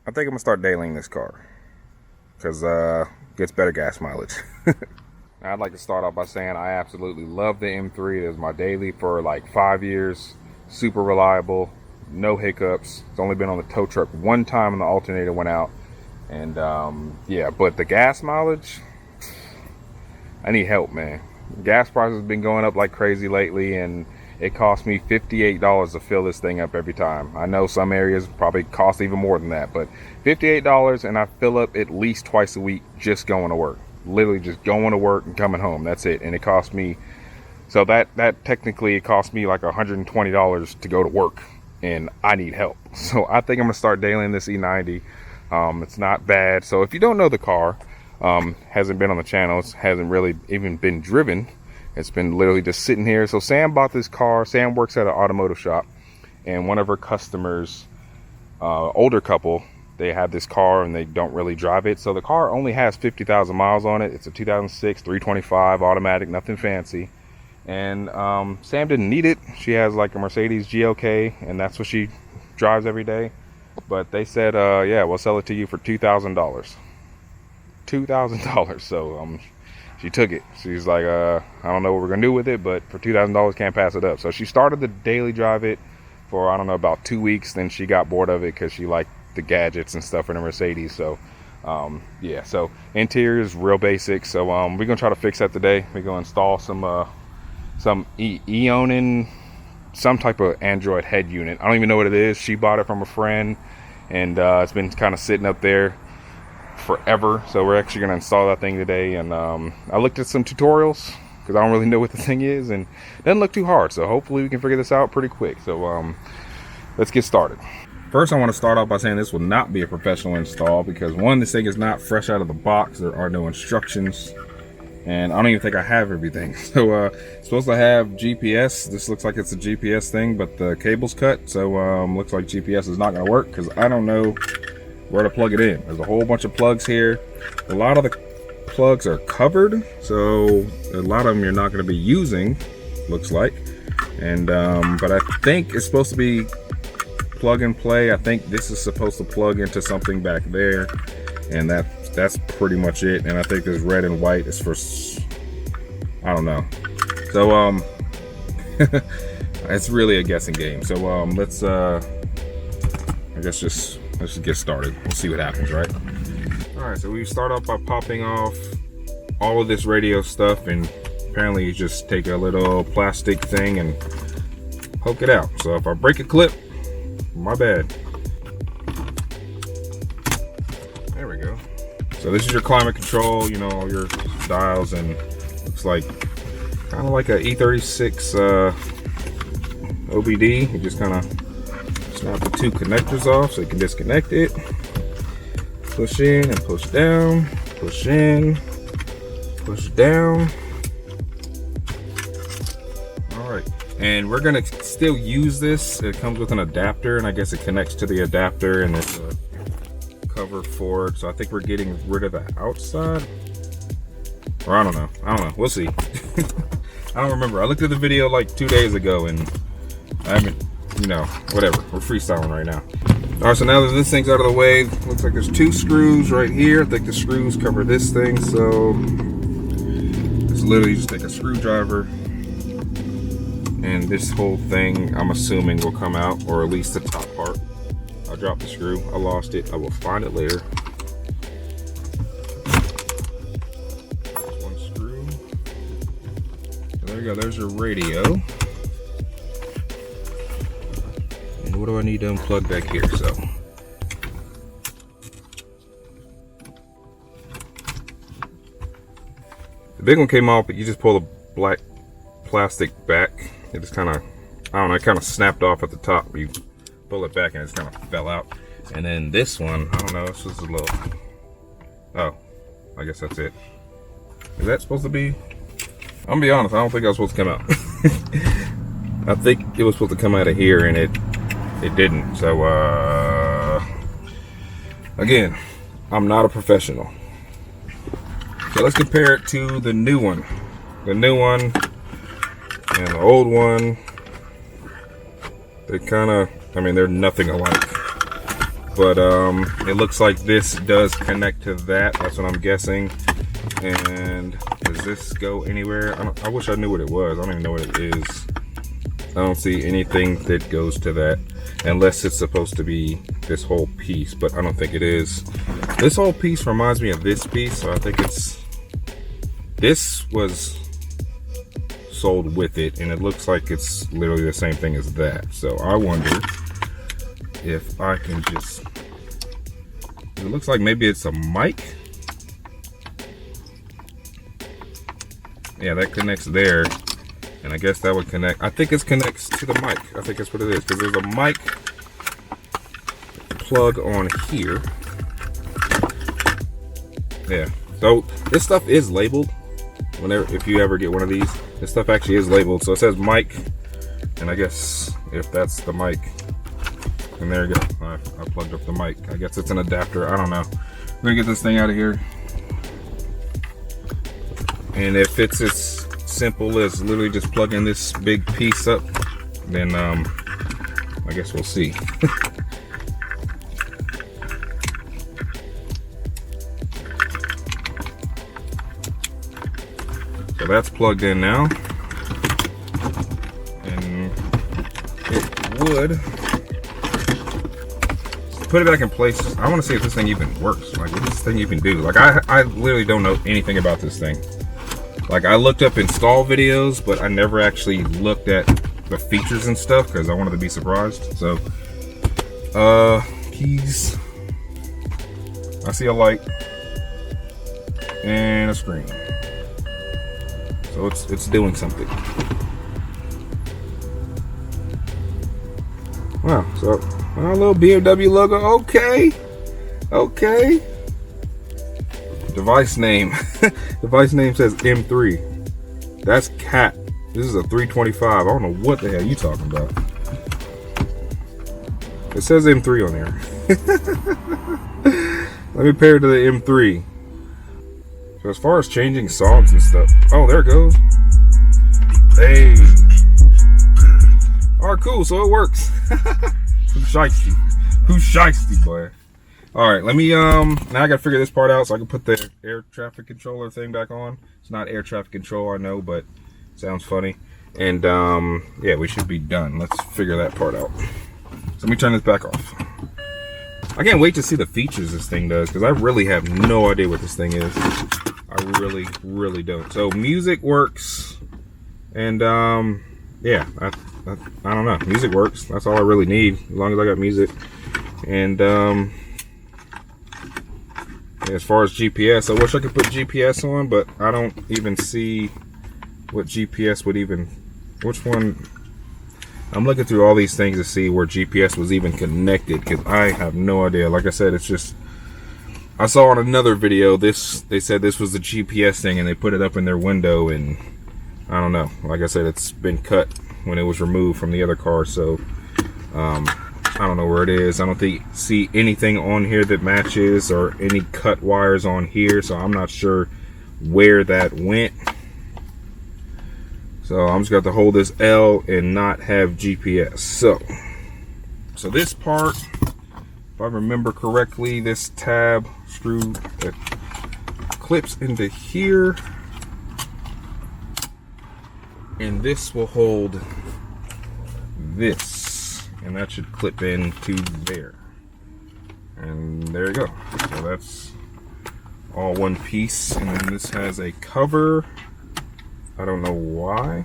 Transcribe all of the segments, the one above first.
I think I'm gonna start dailying this car because gets better gas mileage. I'd like to start off by saying I absolutely love the M3. It was my daily for like 5 years. Super reliable, no hiccups. It's only been on the tow truck one time and the alternator went out. And yeah, but the gas mileage, I need help, man. Gas prices have been going up like crazy lately, and it costs me $58 to fill this thing up every time. I know some areas probably cost even more than that, but $58 and I fill up at least twice a week just going to work. Literally just going to work and coming home. That's it. And it cost me, so that technically it cost me like $120 to go to work, and I need help. So I think I'm gonna start dailying this E90. It's not bad. So if you don't know the car, hasn't been on the channel, it hasn't really even been driven. It's been literally just sitting here. So Sam bought this car. Sam works at an automotive shop, and one of her customers, older couple, they have this car and they don't really drive it. So the car only has 50,000 miles on it. It's a 2006 325 automatic, nothing fancy. And Sam didn't need it. She has like a Mercedes GLK, and that's what she drives every day. But they said, yeah, we'll sell it to you for $2,000. $2,000. So she took it. She's like, I don't know what we're gonna do with it, but for $2,000, can't pass it up. So she started to daily drive it for, I don't know, about 2 weeks. Then she got bored of it because she liked the gadgets and stuff in a Mercedes. So yeah, so interior is real basic. So we're gonna try to fix that today. We're gonna install some Eonon, some type of Android Head Unit. I don't even know what it is. She bought it from a friend, and it's been kind of sitting up there forever. So we're actually going to install that thing today. And I looked at some tutorials because I don't really know what the thing is, and it doesn't look too hard. So hopefully we can figure this out pretty quick. So let's get started. First, I want to start off by saying this will not be a professional install because one, this thing is not fresh out of the box. There are no instructions, and I don't even think I have everything. So it's supposed to have GPS. This looks like it's a GPS thing, but the cable's cut. So looks like GPS is not going to work because I don't know where to plug it in. There's a whole bunch of plugs here. A lot of the plugs are covered, so a lot of them you're not going to be using, looks like. And but I think it's supposed to be plug and play. I think this is supposed to plug into something back there, and that's pretty much it. And I think this red and white is for, I don't know. So it's really a guessing game. So let's I guess let's just get started. We'll see what happens, right? All right, so we start off by popping off all of this radio stuff, and apparently you just take a little plastic thing and poke it out. So if I break a clip, my bad. There we go. So this is your climate control, you know, all your dials, and looks like kind of like a E36 OBD. You just kind of snap the two connectors off so you can disconnect it. Push in and push down. Push in, push down. All right, and we're gonna still use this. It comes with an adapter, and I guess it connects to the adapter, and there's a cover for it. So I think we're getting rid of the outside, or I don't know. We'll see. I don't remember. I looked at the video like 2 days ago, and I haven't, you know, whatever. We're freestyling right now. All right, so now that this thing's out of the way, looks like there's 2 screws right here. I think the screws cover this thing, so it's literally just take a screwdriver, and this whole thing, I'm assuming, will come out, or at least the top part. I dropped the screw. I lost it. I will find it later. There's 1 screw. So there you go. There's your radio. And what do I need to unplug back here? So the big one came off, but you just pull the black plastic back. It just kind of, I don't know, it kind of snapped off at the top. You pull it back and it just kind of fell out. And then this one, I don't know, this is a little, oh, I guess that's it. Is that supposed to be? I'm gonna be honest, I don't think I was supposed to come out. I think it was supposed to come out of here, and it didn't. So again, I'm not a professional. So let's compare it to the new one. The new one and the old one, they kind of, I mean, they're nothing alike. but it looks like this does connect to that. That's what I'm guessing. And does this go anywhere? I wish I knew what it was. I don't even know what it is. I don't see anything that goes to that, unless it's supposed to be this whole piece, but I don't think it is. This whole piece reminds me of this piece, so I think this was sold with it, and it looks like it's literally the same thing as that. So I wonder if I can just, it looks like maybe it's a mic. Yeah, that connects there, and I guess that would connect. I think it connects to the mic. I think that's what it is, because there's a mic plug on here. Yeah, so this stuff is labeled. If you ever get one of these, this stuff actually is labeled. So it says mic, and I guess if that's the mic, and there you go. I plugged up the mic. I guess it's an adapter. I don't know. We're gonna get this thing out of here. And if it's as simple as literally just plugging this big piece up, then I guess we'll see. So that's plugged in now, and it would put it back in place. I want to see if this thing even works. Like, what does this thing even do? Like, I literally don't know anything about this thing. Like, I looked up install videos, but I never actually looked at the features and stuff because I wanted to be surprised. So, keys. I see a light and a screen. So it's doing something. Wow, so a little BMW logo. Okay. Device name. Device name says M3. That's cat. This is a 325. I don't know what the hell you talking about. It says M3 on there. Let me pair it to the M3. So as far as changing songs and stuff, oh, there it goes. Hey. All right, cool. So it works. Who's shiesty, boy. All right, let me now I gotta figure this part out so I can put the air traffic controller thing back on. It's not air traffic control, I know, but it sounds funny. And yeah, we should be done. Let's figure that part out. So let me turn this back off. I can't wait to see the features this thing does, because I really have no idea what this thing is. I really don't. So music works, and yeah, I don't know. Music works. That's all I really need, as long as I got music. And as far as GPS, I wish I could put GPS on, but I don't even see what GPS would even, which one. I'm looking through all these things to see where GPS was even connected, because I have no idea. Like I said, it's just, I saw on another video they said this was the GPS thing, and they put it up in their window, and I don't know. Like I said, it's been cut when it was removed from the other car, so I don't know where it is. I don't see anything on here that matches, or any cut wires on here, so I'm not sure where that went. So I'm just going to hold this L and not have GPS. So this part, if I remember correctly, this tab screw that clips into here, and this will hold this, and that should clip into there. And there you go. So that's all one piece. And then this has a cover. I don't know why.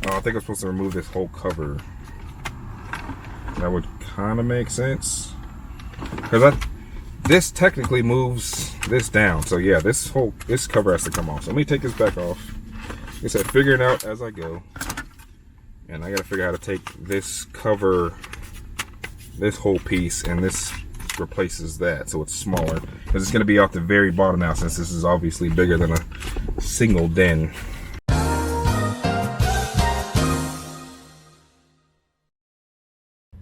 Oh, I think I'm supposed to remove this whole cover. That would kind of make sense, because this technically moves this down. So yeah, this cover has to come off. So let me take this back off. Like I said, figuring out as I go, and I got to figure out how to take this cover, this whole piece, and this replaces that, so it's smaller, because it's going to be off the very bottom now, since this is obviously bigger than a single den.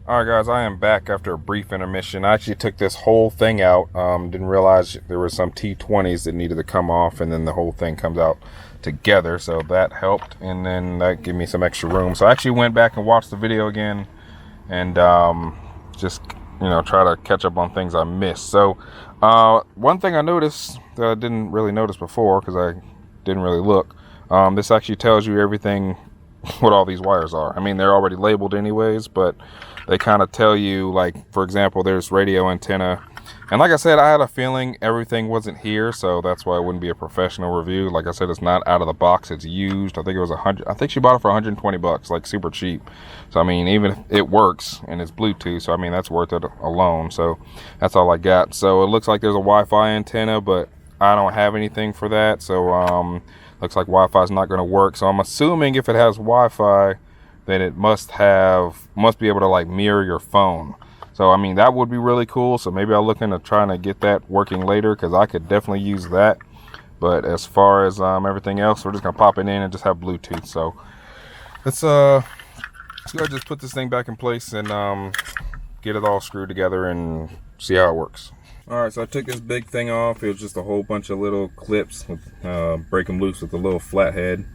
Alright guys, I am back after a brief intermission. I actually took this whole thing out. Didn't realize there were some T20s that needed to come off, and then the whole thing comes out together, so that helped, and then that gave me some extra room. So I actually went back and watched the video again, and just you know, try to catch up on things I missed. So one thing I noticed that I didn't really notice before, because I didn't really look, this actually tells you everything what all these wires are. I mean, they're already labeled anyways, but they kind of tell you, like, for example, there's radio antenna. And like I said, I had a feeling everything wasn't here, so that's why it wouldn't be a professional review. Like I said, it's not out of the box, it's used. I think it was I think she bought it for 120 bucks, like super cheap. So I mean, even if it works and it's Bluetooth, so I mean, that's worth it alone. So that's all I got. So it looks like there's a Wi-Fi antenna, but I don't have anything for that. So looks like Wi-Fi is not going to work. So I'm assuming if it has Wi-Fi, then it must be able to like mirror your phone. So I mean, that would be really cool. So maybe I'll look into trying to get that working later, because I could definitely use that. But as far as everything else, we're just gonna pop it in and just have Bluetooth. So let's go ahead and just put this thing back in place and get it all screwed together and see how it works. All right, so I took this big thing off. It was just a whole bunch of little clips with break them loose with a little flathead.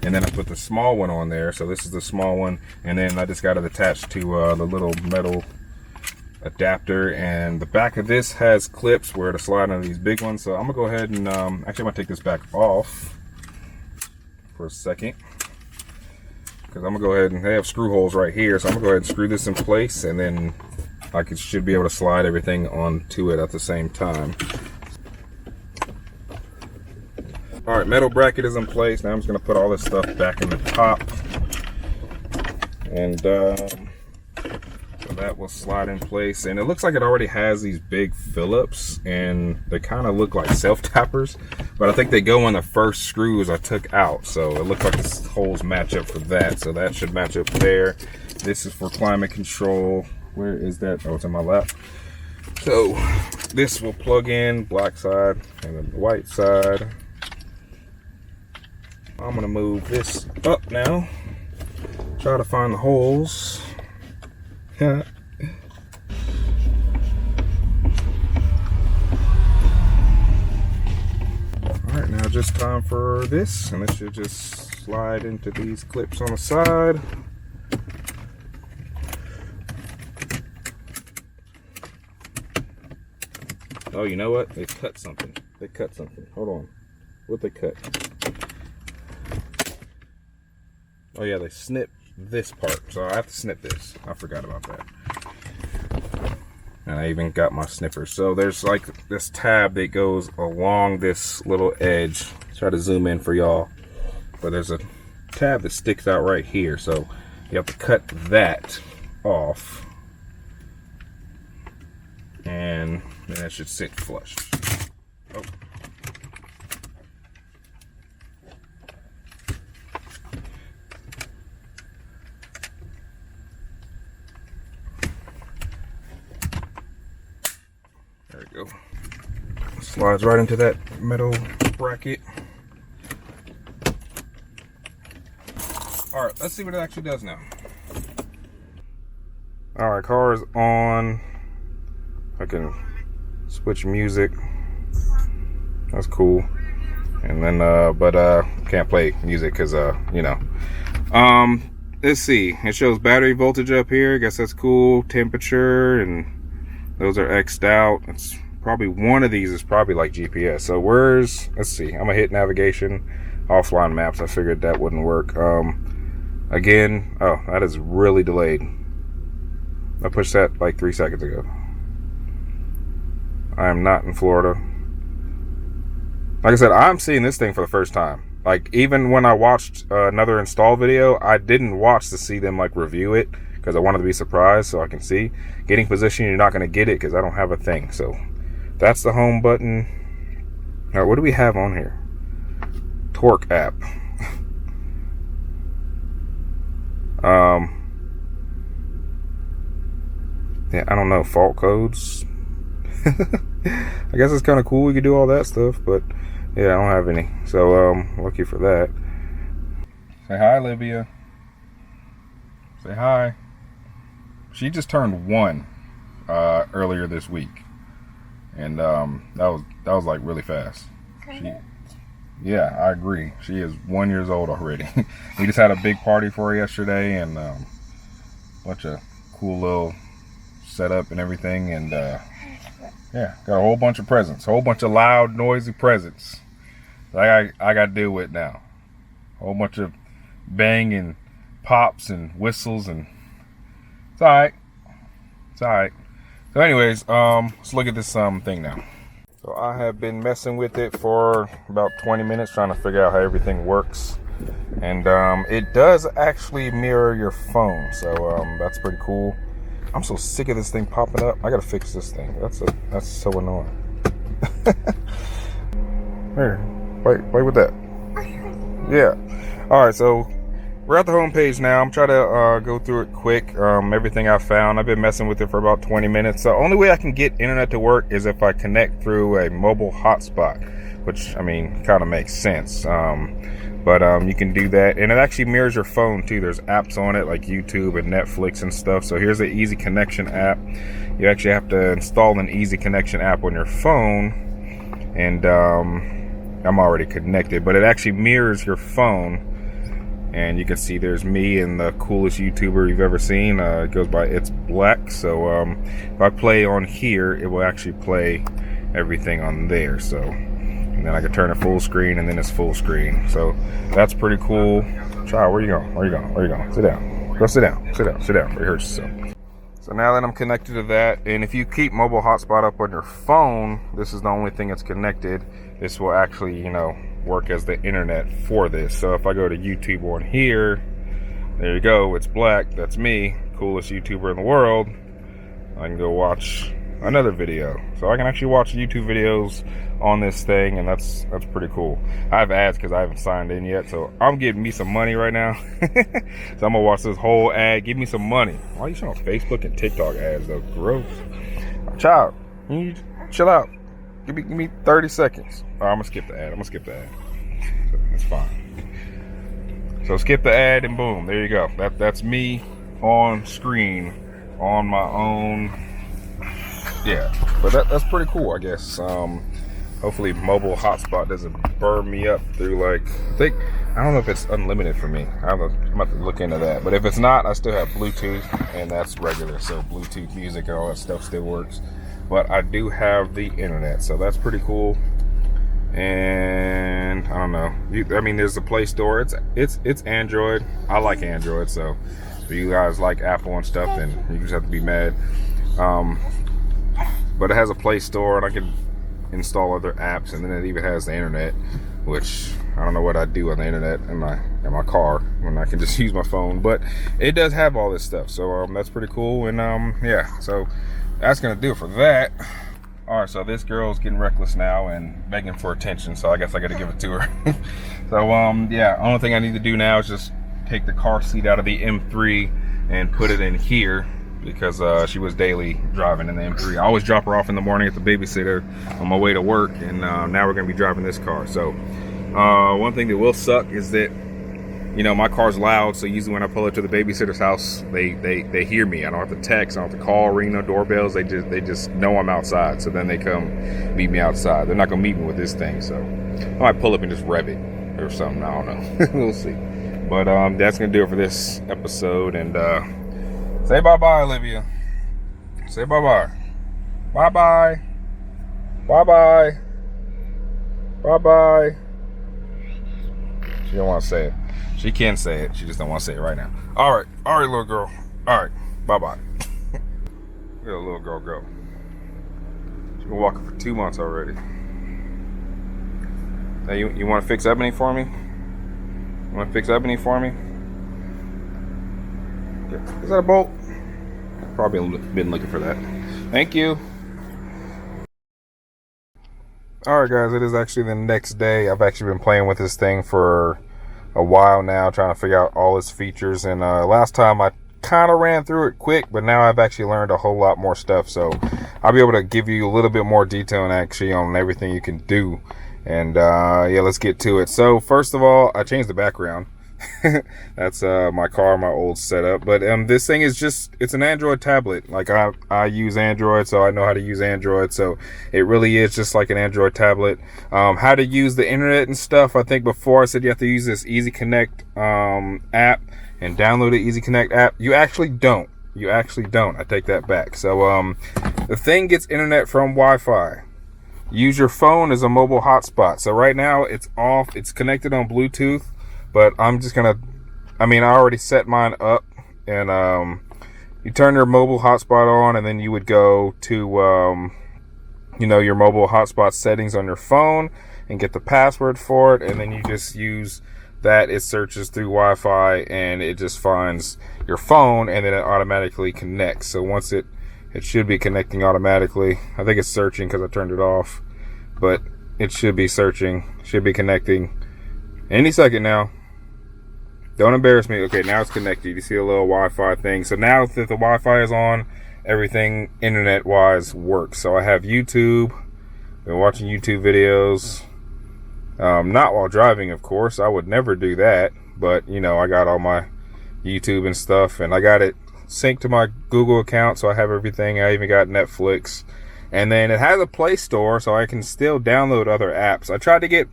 And then I put the small one on there. So this is the small one. And then I just got it attached to the little metal adapter. And the back of this has clips where to slide on these big ones. So I'm gonna go ahead and actually I'm gonna take this back off for a second, because I'm gonna go ahead and they have screw holes right here. So I'm gonna go ahead and screw this in place, and then I should be able to slide everything onto it at the same time. All right, metal bracket is in place. Now I'm just gonna put all this stuff back in the top, and so that will slide in place. And it looks like it already has these big Phillips, and they kind of look like self-tappers, but I think they go in the first screws I took out. So it looks like the holes match up for that. So that should match up there. This is for climate control. Where is that? Oh, it's in my lap. So this will plug in black side and then the white side. I'm gonna move this up now. Try to find the holes. All right, now just time for this, and this should just slide into these clips on the side. Oh, you know what? They cut something. They cut something. Hold on. What they cut? Oh yeah, they snipped this part. So I have to snip this. I forgot about that. And I even got my snipper. So there's like this tab that goes along this little edge. Try to zoom in for y'all. But there's a tab that sticks out right here. So you have to cut that off. And then that should sit flush. Oh. There we go. Slides right into that metal bracket. All right, let's see what it actually does now. All right, car is on. I can switch music. That's cool. And then but can't play music because you know. Let's see, it shows battery voltage up here. I guess that's cool. Temperature, and those are X'd out. It's probably one of these is probably like GPS. So let's see, I'm gonna hit navigation, offline maps. I figured that wouldn't work. Again, oh, that is really delayed. I pushed that like 3 seconds ago. I am not in Florida. Like I said, I'm seeing this thing for the first time. Like, even when I watched another install video, I didn't watch to see them like review it, because I wanted to be surprised so I can see. Getting position, you're not going to get it because I don't have a thing. So that's the home button. All right, what do we have on here? Torque app. Yeah, I don't know, fault codes. I guess it's kind of cool we could do all that stuff, but yeah, I don't have any. So lucky for that. Say hi, Libya. Say hi. She just turned 1 earlier this week, and that was like really fast. Yeah, I agree. She is 1 year old already. We just had a big party for her yesterday, and bunch of cool little set up and everything, and yeah, got a whole bunch of presents, a whole bunch of loud, noisy presents that I got to deal with now. A whole bunch of bang and pops and whistles, and it's all right. It's all right. So anyways, let's look at this thing now. So I have been messing with it for about 20 minutes trying to figure out how everything works. And it does actually mirror your phone, so that's pretty cool. I'm so sick of this thing popping up. I gotta fix this thing. That's so annoying. Here, wait with that. Yeah. All right, so we're at the home page now. I'm trying to go through it quick. Everything I found, I've been messing with it for about 20 minutes. The only way I can get internet to work is if I connect through a mobile hotspot, which, I mean, kind of makes sense. But you can do that, and it actually mirrors your phone too. There's apps on it like YouTube and Netflix and stuff. So here's the Easy Connection app. You actually have to install an Easy Connection app on your phone, and I'm already connected, but it actually mirrors your phone. And you can see there's me and the coolest YouTuber you've ever seen. It goes by It's Black. So if I play on here, it will actually play everything on there. So, and then I can turn it full screen, and then it's full screen. So that's pretty cool. Child, where you going? Where you going? Where you going? Sit down. Go sit down. Sit down. Sit down. It hurts yourself. So now that I'm connected to that, and if you keep mobile hotspot up on your phone, this is the only thing that's connected. This will actually, you know, work as the internet for this. So if I go to YouTube on here, there you go, It's Black, that's me, coolest YouTuber in the world. I can go watch another video. So I can actually watch YouTube videos on this thing, and that's pretty cool. I have ads because I haven't signed in yet, so I'm getting me some money right now. So I'm gonna watch this whole ad, give me some money. Why are you showing Facebook and TikTok ads though? Gross. Child, you chill out. Give me 30 seconds. Oh, I'm gonna skip the ad. That's fine. So skip the ad, and boom, there you go. That's me on screen on my own. Yeah, but that's pretty cool, I guess. Hopefully mobile hotspot doesn't burn me up through, like, I don't know if it's unlimited for me. I'm about to look into that. But if it's not, I still have Bluetooth, and that's regular. So Bluetooth music and all that stuff still works. But I do have the internet, so that's pretty cool. And I don't know. I mean, there's the Play Store. It's Android. I like Android, so if you guys like Apple and stuff, then you just have to be mad. But it has a Play Store, and I can install other apps, and then it even has the internet, which I don't know what I'd do on the internet in my car when I can just use my phone. But it does have all this stuff, so that's pretty cool. And yeah, so that's gonna do it for that. All right, so this girl's getting reckless now and begging for attention, so I guess I gotta give it to her. So yeah, only thing I need to do now is just take the car seat out of the M3 and put it in here, because she was daily driving in the M3. I always drop her off in the morning at the babysitter on my way to work, and now we're gonna be driving this car. So one thing that will suck is that, you know, my car's loud, so usually when I pull up to the babysitter's house, they hear me. I don't have to text, I don't have to call, ring no doorbells. They just know I'm outside, so then they come meet me outside. They're not gonna meet me with this thing, so I might pull up and just rev it or something. I don't know. We'll see. But that's gonna do it for this episode, and say bye-bye, Olivia. Say bye-bye. Bye-bye. Bye-bye. Bye-bye. She don't want to say it. She can say it. She just don't want to say it right now. All right, little girl. All right, bye-bye. Look at the little girl go. She's been walking for 2 months already. Hey, you want to fix Ebony for me? You want to fix Ebony for me? Is that a bolt? Probably been looking for that. Thank you. Alright guys, it is actually the next day. I've actually been playing with this thing for a while now, trying to figure out all its features, and last time I kind of ran through it quick, but now I've actually learned a whole lot more stuff, so I'll be able to give you a little bit more detail and actually on everything you can do. And yeah, let's get to it. So first of all, I changed the background. That's my car, my old setup. But this thing is just, it's an Android tablet. Like I use Android, so I know how to use Android. So it really is just like an Android tablet. How to use the internet and stuff. I think before I said you have to use this Easy Connect app and download the Easy Connect app. You actually don't. You actually don't. I take that back. So the thing gets internet from Wi-Fi. Use your phone as a mobile hotspot. So right now it's off. It's connected on Bluetooth, but I'm just gonna, I already set mine up, and you turn your mobile hotspot on, and then you would go to your mobile hotspot settings on your phone and get the password for it, and then you just use that. It searches through Wi-Fi and it just finds your phone, and then it automatically connects. So once it should be connecting automatically. I think it's searching because I turned it off, but it should be searching, should be connecting any second now. Don't embarrass me. Okay, now it's connected. You see a little Wi-Fi thing. So now that the Wi-Fi is on, everything internet-wise works. So I have YouTube. Been watching YouTube videos. Not while driving, of course. I would never do that. But, I got all my YouTube and stuff, and I got it synced to my Google account, so I have everything. I even got Netflix. And then it has a Play Store, so I can still download other apps. I tried to get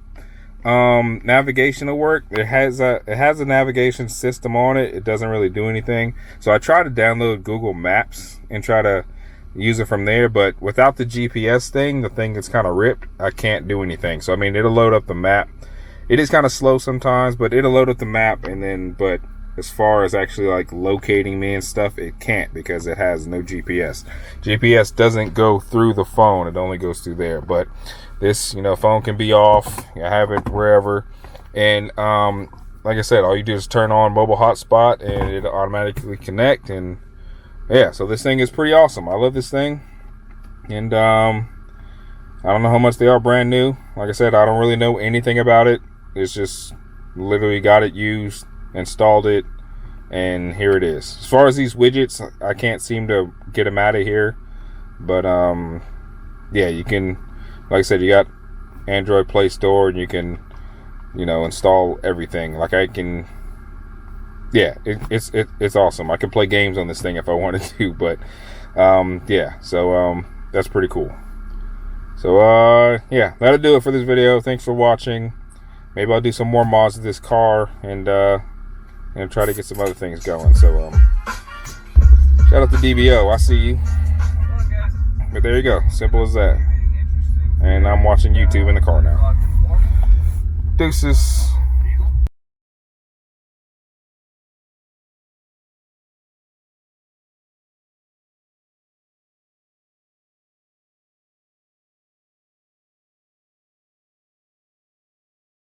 navigation to work. It has a navigation system on it. It doesn't really do anything. So I tried to download Google Maps and try to use it from there, but without the GPS thing, the thing that's kind of ripped, I can't do anything. So it'll load up the map. It is kind of slow sometimes, but it'll load up the map, and then as far as actually like locating me and stuff, it can't because it has no GPS. GPS doesn't go through the phone, it only goes through there. But this, phone can be off. I have it wherever, and like I said, all you do is turn on mobile hotspot and it automatically connect. And yeah, so this thing is pretty awesome. I love this thing, and I don't know how much they are brand new. Like I said, I don't really know anything about it. It's just literally got it used, installed it, and here it is. As far as these widgets, I can't seem to get them out of here, but yeah, you can, like I said, you got Android Play Store, and you can install everything. Like I can, yeah, it's awesome. I can play games on this thing if I wanted to, but yeah, so that's pretty cool. So yeah, that'll do it for this video. Thanks for watching. Maybe I'll do some more mods to this car, and try to get some other things going. So shout out to DBO, I see you. But there you go, simple as that. And I'm watching YouTube in the car now. Deuces.